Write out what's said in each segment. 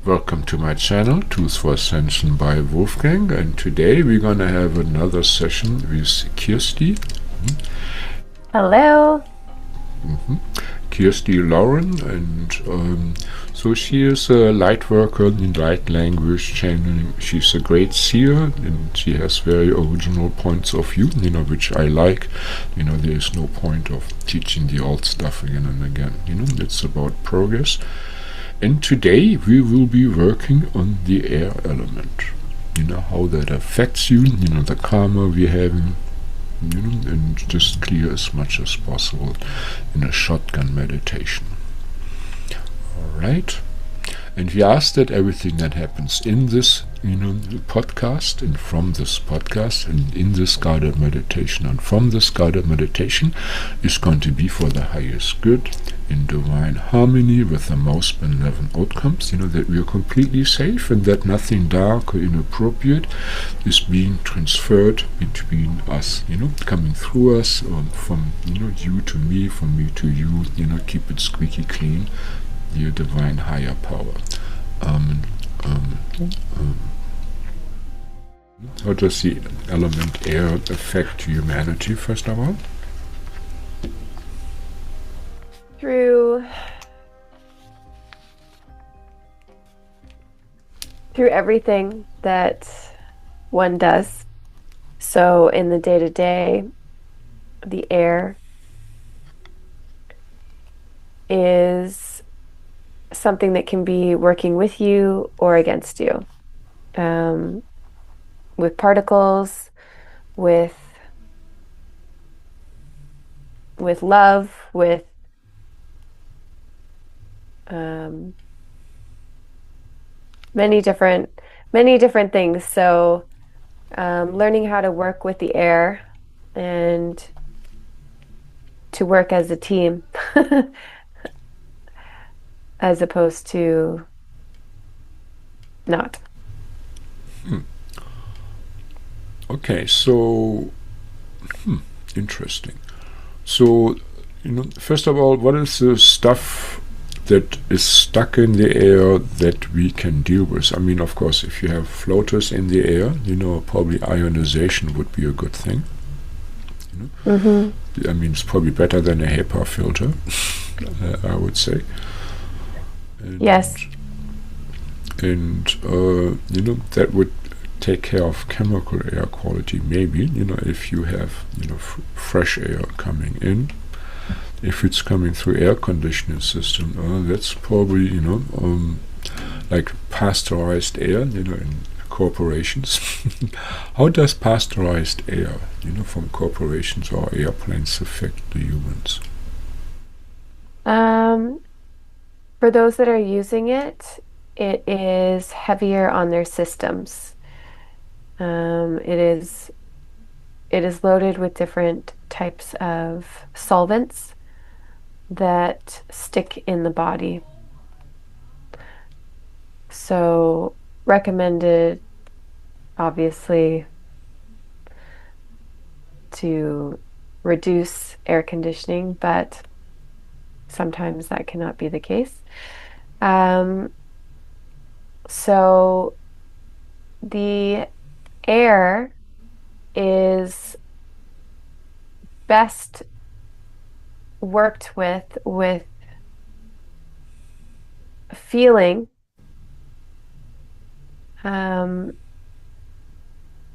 Welcome to my channel, Tools for Ascension by Wolfgang, and today we're gonna have another session with Kirstie. Hello. Kirstie Lauren, and so she is a light worker in light language channeling. She's a great seer, and she has very original points of view, which I like. There is no point of teaching the old stuff again and again. It's about progress. And today we will be working on the air element. How that affects you, the karma we have, and just clear as much as possible in a shotgun meditation. Alright? And we ask that everything that happens in this, podcast, and from this podcast, and in this guided meditation, and from this guided meditation, is going to be for the highest good, in divine harmony with the most benevolent outcomes, that we are completely safe, and that nothing dark or inappropriate is being transferred between us, coming through us, from, you to me, from me to you, keep it squeaky clean, your divine higher power. How does the element air affect humanity, first of all? Through everything that one does. So in the day-to-day, the air is something that can be working with you or against you, with particles, with love, with many different things. So learning how to work with the air and to work as a team as opposed to not. Okay, so interesting. So, first of all, what is the stuff that is stuck in the air that we can deal with? I mean, of course, if you have floaters in the air, probably ionization would be a good thing. I mean, it's probably better than a HEPA filter, I would say. And, yes. And, that would take care of chemical air quality, maybe, if you have, fresh air coming in. If it's coming through air conditioning system, that's probably, like pasteurized air, in corporations. How does pasteurized air, from corporations or airplanes affect the humans? For those that are using it, it is heavier on their systems. It is loaded with different types of solvents that stick in the body. So recommended, obviously, to reduce air conditioning, but sometimes that cannot be the case. So the air is best worked with feeling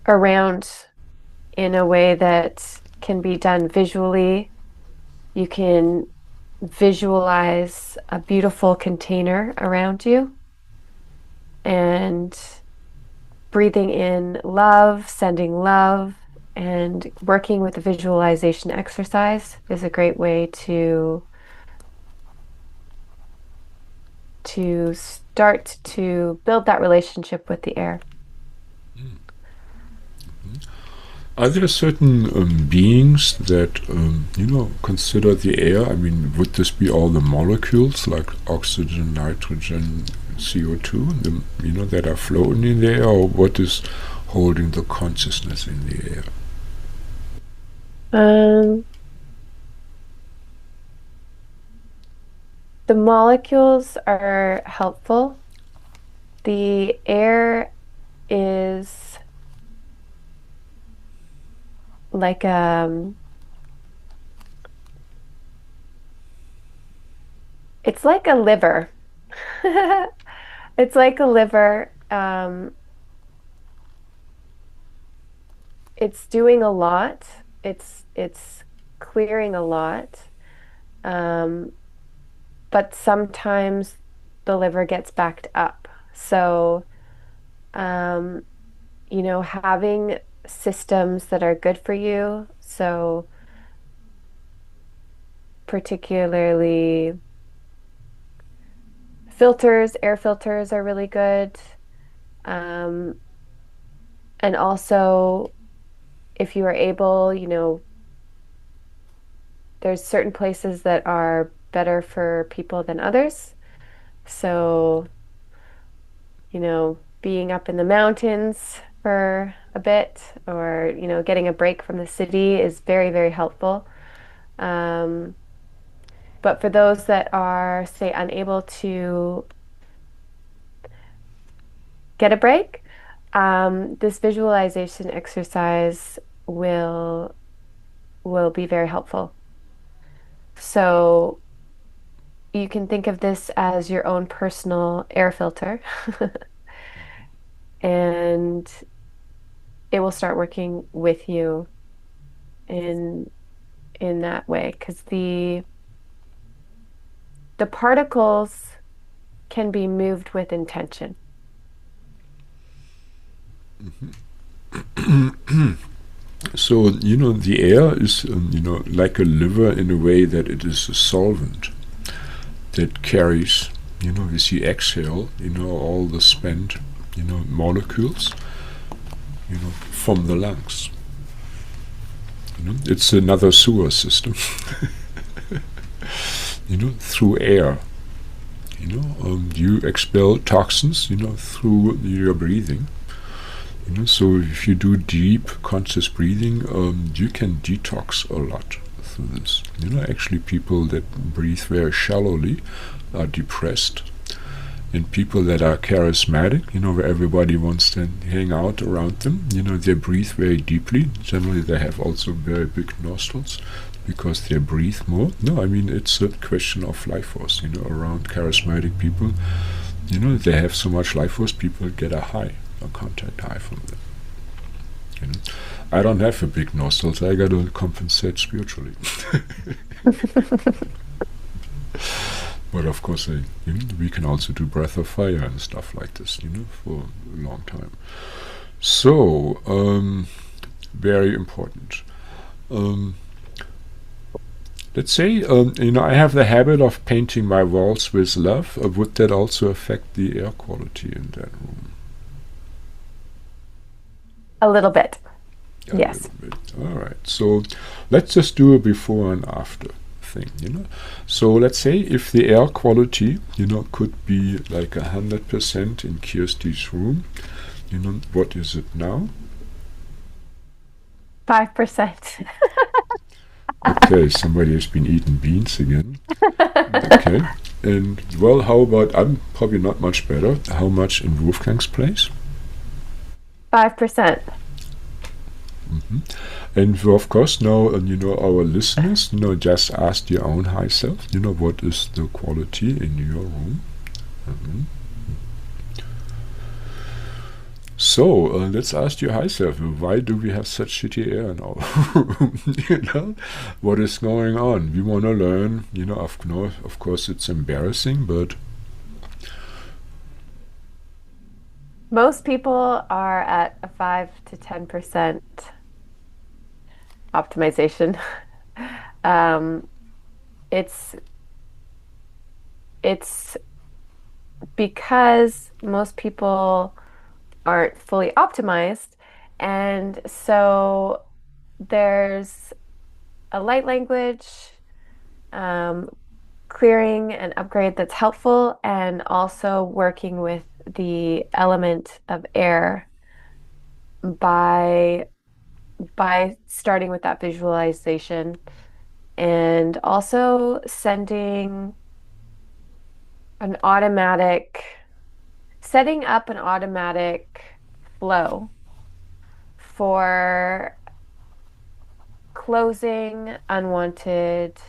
around in a way that can be done visually. You can visualize a beautiful container around you and breathing in love, sending love, and working with the visualization exercise is a great way to start to build that relationship with the air. Are there certain beings that, consider the air? I mean, would this be all the molecules like oxygen, nitrogen, CO2, that are floating in the air, or what is holding the consciousness in the air? The molecules are helpful The air is like it's like a liver. It's like a liver. It's doing a lot. It's clearing a lot. Um, but sometimes the liver gets backed up. So, um, having systems that are good for you. So, particularly filters, air filters are really good. Um, and also, if you are able, there's certain places that are better for people than others. So, being up in the mountains for a bit or, getting a break from the city is very, very helpful. Um, but for those that are, say, unable to get a break, this visualization exercise will be very helpful. So you can think of this as your own personal air filter, and it will start working with you in in that way because the particles can be moved with intention. So, the air is, like a liver in a way that it is a solvent that carries, as you exhale, all the spent, molecules, from the lungs. It's another sewer system, through air. You expel toxins, through your breathing. So if you do deep conscious breathing, you can detox a lot through this. Actually, people that breathe very shallowly are depressed, and people that are charismatic, where everybody wants to hang out around them, they breathe very deeply. Generally, they have also very big nostrils because they breathe more. No, I mean, it's a question of life force, around charismatic people. They have so much life force, people get a contact high from them. I don't have a big nostrils, I gotta compensate spiritually. But of course, we can also do breath of fire and stuff like this, for a long time. So, very important. Um, let's say, I have the habit of painting my walls with love. Would that also affect the air quality in that room? A little bit. A Yes. little bit. All right. So let's just do a before and after thing. So let's say if the air quality, could be like 100% in Kirstie's room, what is it now? 5%. Okay, somebody has been eating beans again. Okay. And well, how about, I'm probably not much better. How much in Wolfgang's place? 5%. And of course, now, our listeners, just ask your own high self, what is the quality in your room? Mhm. So, let's ask your high self, why do we have such shitty air in our room? What is going on? We want to learn, of course it's embarrassing, but Most people are at a 5 to 10% optimization. Um, it's it's because most people aren't fully optimized, and so there's a light language, um, clearing and upgrade that's helpful, and also working with the element of air by starting with that visualization and also sending an automatic setting up an automatic flow for closing unwanted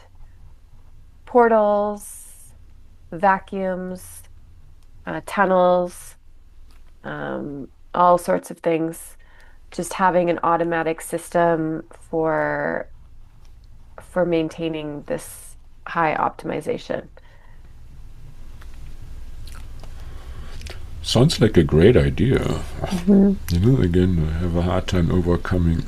portals, vacuums, tunnels, all sorts of things. Just having an automatic system for maintaining this high optimization. Sounds like a great idea. Hmm. Again, I have a hard time overcoming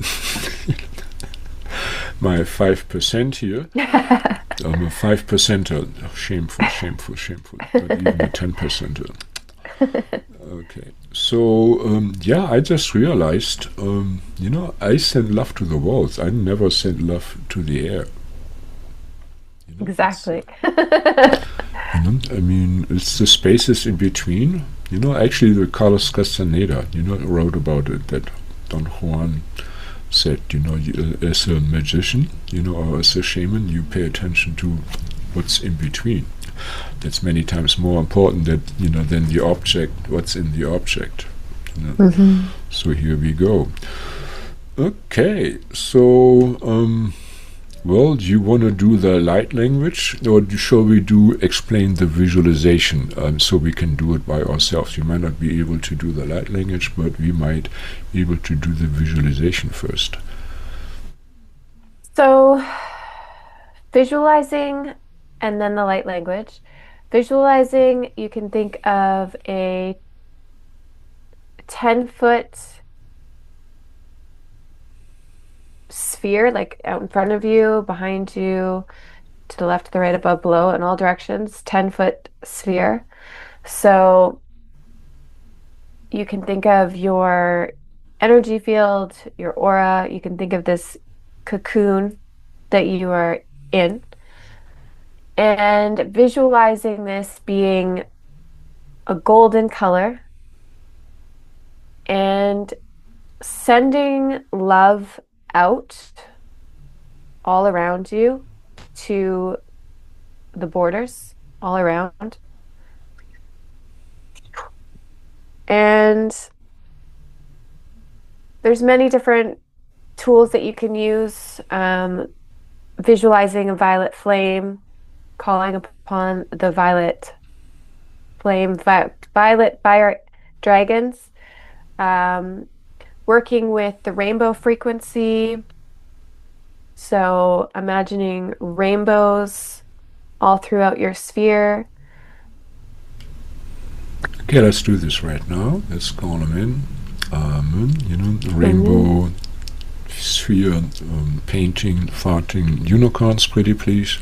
my 5% here. I'm a 5%er. Shameful, shameful, shameful. Not even a 10%er. Okay. So, yeah, I just realized, I send love to the walls. I never send love to the air. Exactly. I mean, it's the spaces in between. Actually, the Carlos Castaneda, wrote about it, that Don Juan said, as a magician, or as a shaman, you pay attention to what's in between. That's many times more important than the object, what's in the object. Hmm. So here we go. Okay, so well, do you want to do the light language, or shall we explain the visualization, so we can do it by ourselves? You might not be able to do the light language, but we might be able to do the visualization first. So, visualizing and then the light language. Visualizing, you can think of a 10-foot sphere, like out in front of you, behind you, to the left, to the right, above, below, in all directions, 10-foot sphere. So you can think of your energy field, your aura. You can think of this cocoon that you are in, and visualizing this being a golden color and sending love out all around you to the borders all around. And there's many different tools that you can use. Visualizing a violet flame, calling upon the violet flame, violet fire dragons, um, working with the rainbow frequency. So imagining rainbows all throughout your sphere. Okay, let's do this right now. Let's call them in. Rainbow sphere, painting, farting unicorns, pretty please.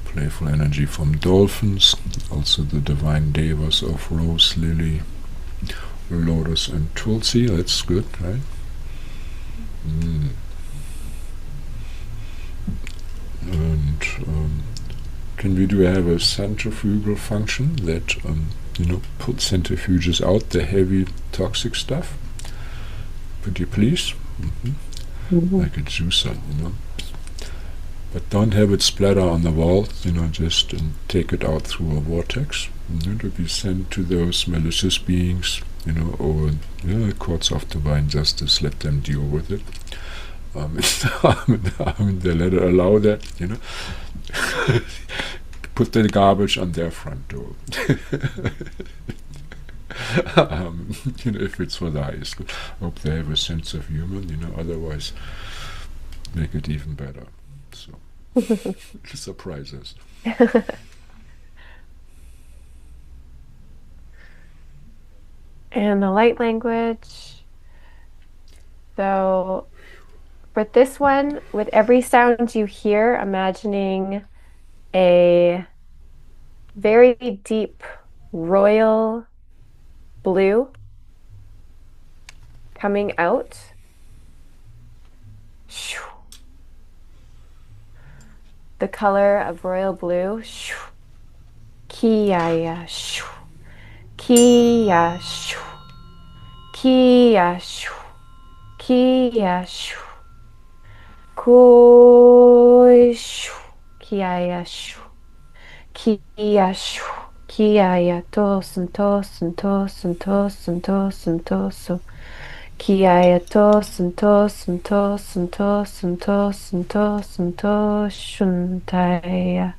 Playful energy from dolphins, also the divine devas of rose, lily, lotus, and tulsi. That's good, right? And do we have a centrifugal function that centrifuges out the heavy toxic stuff? Would you please? Like a juicer, but don't have it splatter on the wall, just take it out through a vortex, to be sent to those malicious beings, or courts of divine justice. Let them deal with it. They let it allow that, put the garbage on their front door. If it's for the highest good. Hope they have a sense of humor, otherwise make it even better. So, surprise us. And the light language. So for this one, with every sound you hear, imagining a very deep royal blue coming out. The color of royal blue. Kia, kia, kia, kia, koi, kia, kia, Kiaya tosun tosun tosun tosun tosun tosu. Kiaya tosun tosun tosun tosun tosun tosun toshuntaya.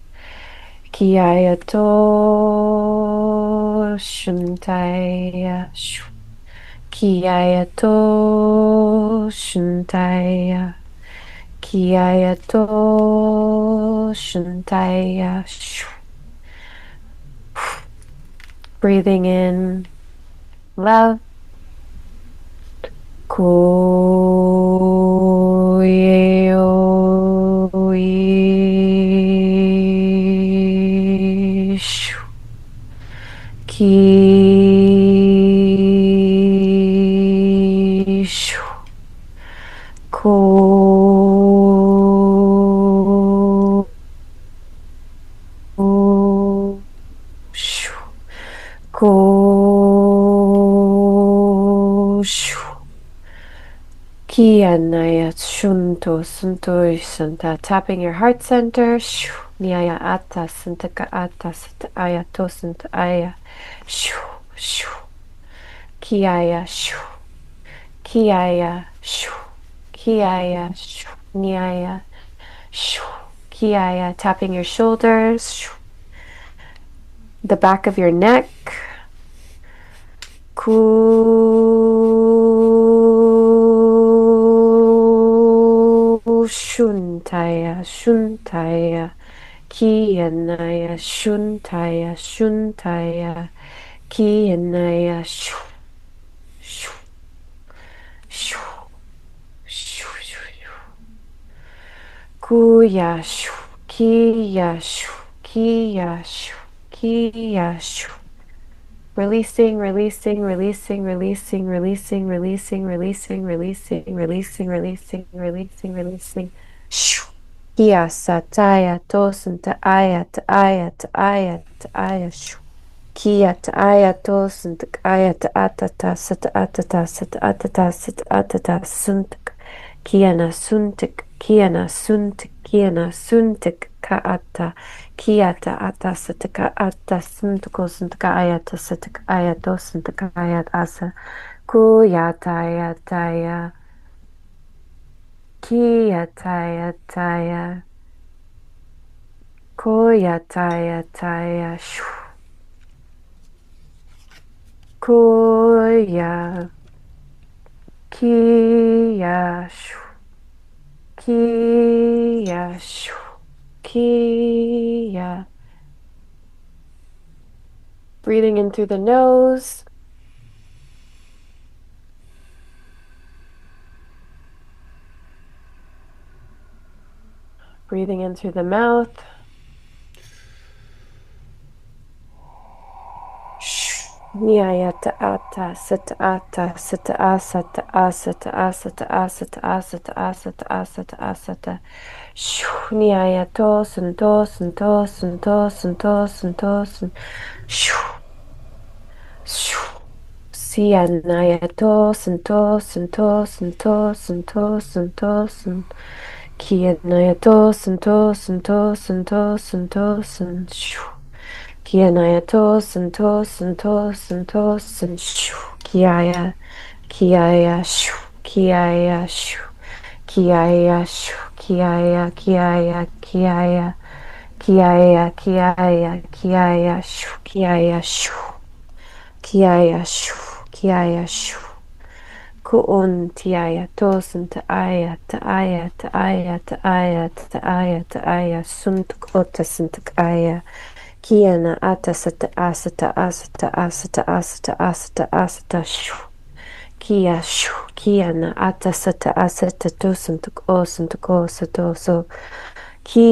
Kiaya toshuntaya. Kiaya toshuntaya. Kiaya toshuntaya. Breathing in love. Koyoshu. Kishu. Ko. Shu. Ko. Shu. Kianaya shunto sunto santa. Tapping your heart center. Shu. Nyaya ata santaka ata santa aya to santa aya. Shu. Shu. Kiaya. Shu. Kiaya. Shu. Kiaya. Shu. Nyaya. Shu. Kiaya. Tapping your shoulders. Shu. The back of your neck. Shuntaya, shuntaya, kianaya, shuntaya, shuntaya, kianaya, shu, shu, shu, shu, shu, shu. Kuya, shu, kiya, shu, kiya, shu, kiya, shu. Releasing, releasing, releasing, releasing, releasing, releasing, releasing, releasing, releasing, releasing, releasing, releasing. Kia sataya tosun ta aya ta aya ta aya ta aya. Kia ta aya tosun ta aya ta atata sata atata sata atata sata atata suntak. Kia na suntik, kia na suntik, kia na suntik ka ata. Kia ta ata sata ka ata suntuko suntka aya ta sata ka aya tosun ta aya asa. Kuya taya taya. Kia taya taya. Koya taya taya. Koya. Kia. Kia. Kia. Breathing in through the nose. Breathing in through the mouth. Nyayata ata sata ata sata asata asata asata asata asata asata asata asata. Nyayato santo santo santo santo santo santo. Sianayato santo santo santo santo santo santo. Kianayato santo santo santo santo santo. Kianaya tosin tosin tosin tosin shoo. Kiaya kiaya shoo. Kiaya shoo. Kiaya shoo. Kiaya kiaya kiaya kiaya kiaya kiaya shoo. Kiaya shoo. Kiaya shoo. Kiaya shoo. Kuun tiaya tosin taaya taaya taaya taaya taaya taaya suntuk otasintuk aya. Kiana atasata asata asata asata asata asata asata shu. Kia shu. Kiana atasata asata tosantuk osantuk osatoso. Ki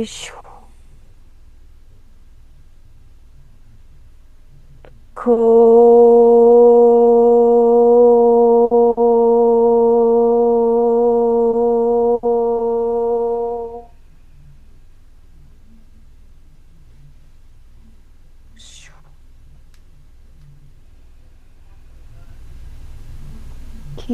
shu. Ko Ki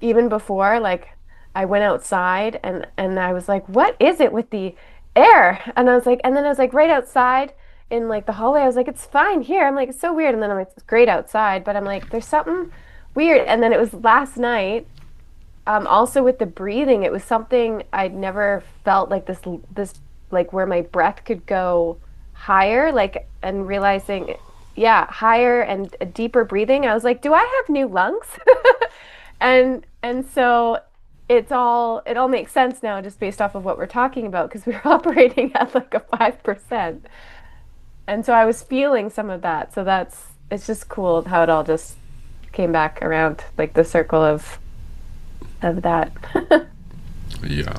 even before, like I went outside and I was like, what is it with the air? And I was like, and then I was like right outside in like the hallway. I was like, it's fine here. I'm like, it's so weird. And then I'm like, it's great outside, but I'm like, there's something weird. And then it was last night, also with the breathing, it was something I'd never felt like this like where my breath could go higher, like and realizing, yeah, higher and a deeper breathing. I was like, do I have new lungs? And so it all makes sense now just based off of what we're talking about because we were operating at like a 5%. And so I was feeling some of that. So it's just cool how it all just came back around like the circle of that. Yeah.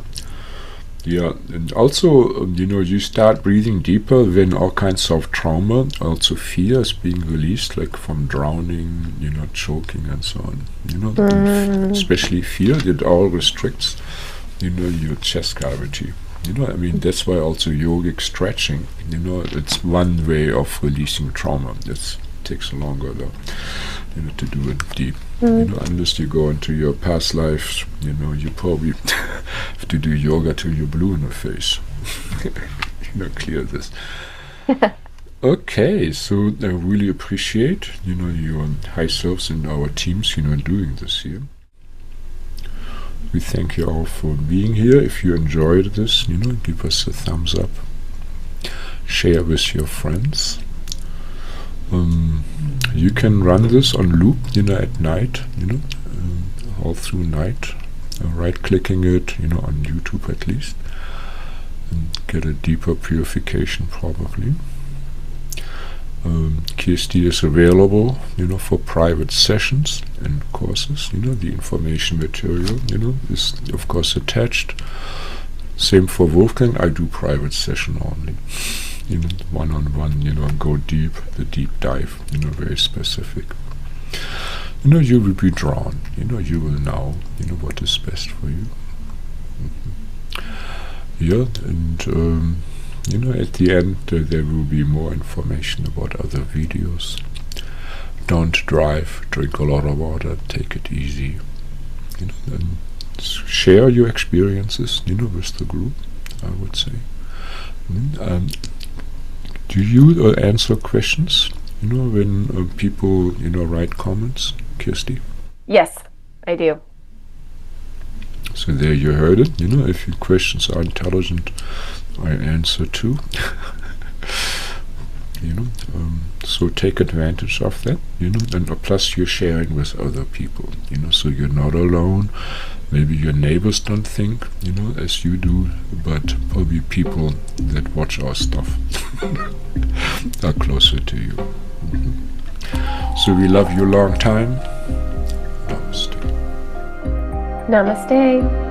Yeah, and also, you start breathing deeper when all kinds of trauma, also fear is being released, like from drowning, choking and so on. Especially fear, it all restricts, your chest cavity. I mean, that's why also yogic stretching, it's one way of releasing trauma. It takes longer, though, to do it deep. Unless you go into your past lives, you probably have to do yoga till you're blue in the face. Clear this. Okay, so I really appreciate, your high selves and our teams, doing this here. We thank you all for being here. If you enjoyed this, give us a thumbs up. Share with your friends. You can run this on loop, at night, all through night, right-clicking it, on YouTube at least, and get a deeper purification probably. Kirstie is available, for private sessions and courses. The information material, is of course attached. Same for Wolfgang. I do private session only. One-on-one, go deep, the deep dive, very specific. You will be drawn, you will know, what is best for you. Yeah, and, at the end, there will be more information about other videos. Don't drive, drink a lot of water, take it easy, and share your experiences, with the group, I would say. Do you answer questions, when people, write comments, Kirstie? Yes, I do. So there you heard it. If your questions are intelligent, I answer too. So take advantage of that, and plus you're sharing with other people, so you're not alone. Maybe your neighbors don't think, as you do, but probably people that watch our stuff are closer to you. So we love you a long time. Namaste. Namaste.